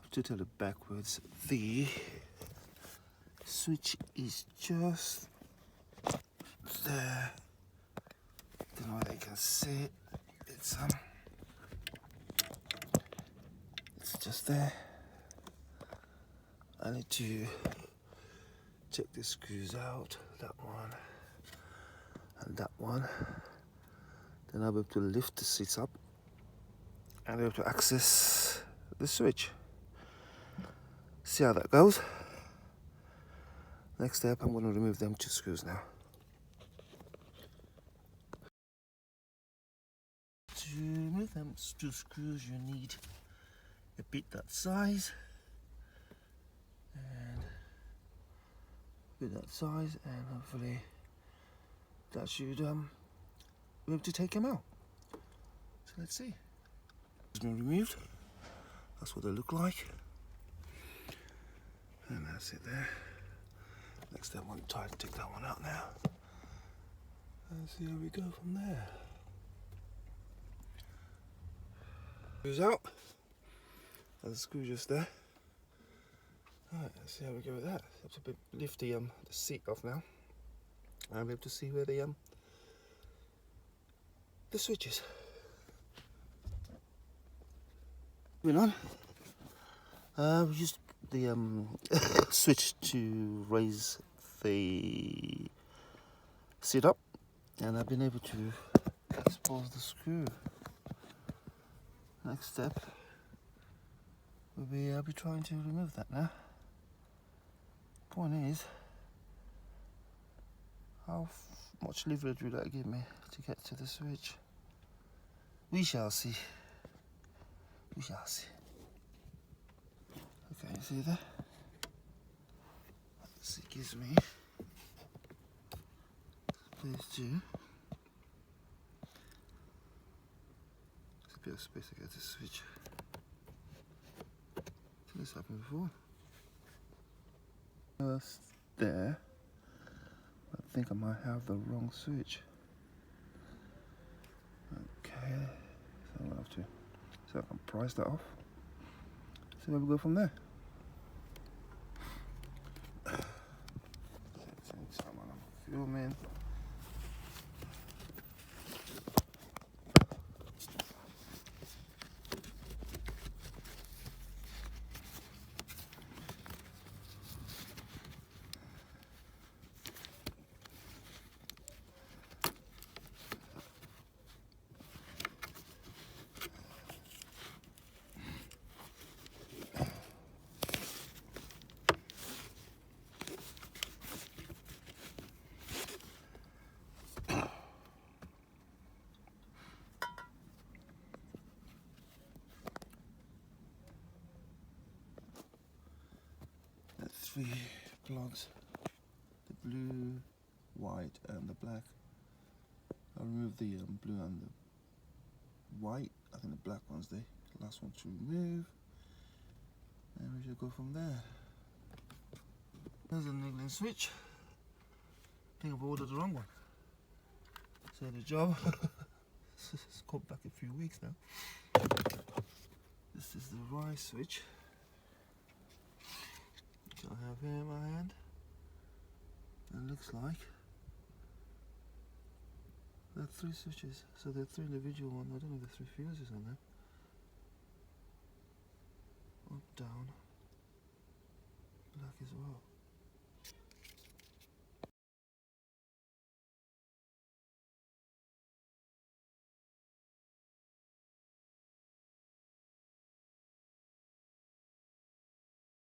have to tell it backwards. The switch is just there. Don't know whether you can see it. It's just there. I need to check the screws out. That one and that one. Then I'll be able to lift the seats up and be able to access the switch. See how that goes. Next step, I'm going to remove them 2 screws now. To remove them 2 screws, you need a bit that size and hopefully that should be able to take them out. So let's see. It's been removed. That's what they look like. And that's it there. Next step, I'm going to try to take that one out now. And see how we go from there. Screws out. There's a screw just there. Alright, let's see how we go with that. I have to lift the seat off now. I'll be able to see where the switch is. Moving on. We used the switch to raise the seat up, and I've been able to expose the screw. Next step will be I'll be trying to remove that now. Point is, how much leverage will that give me to get to the switch? We shall see. We shall see. Okay, you see there? This gives me space to. There's a bit of space to get the switch. So this happened before. First there. I think I might have the wrong switch. Okay, so I'll have to, so I can price that off. See where we go from there. Someone I'm filming. Three plugs, the blue, white and the black. I'll remove the blue and the white. I think the black one's the last one to remove, and we should go from there. There's a niggling switch. I think I've ordered the wrong one. So the job it's come back a few weeks now. This is the right switch. I have here in my hand. It looks like there are 3 switches, so there are 3 individual ones. I don't know if there are 3 fuses on there. Up, down, black as well.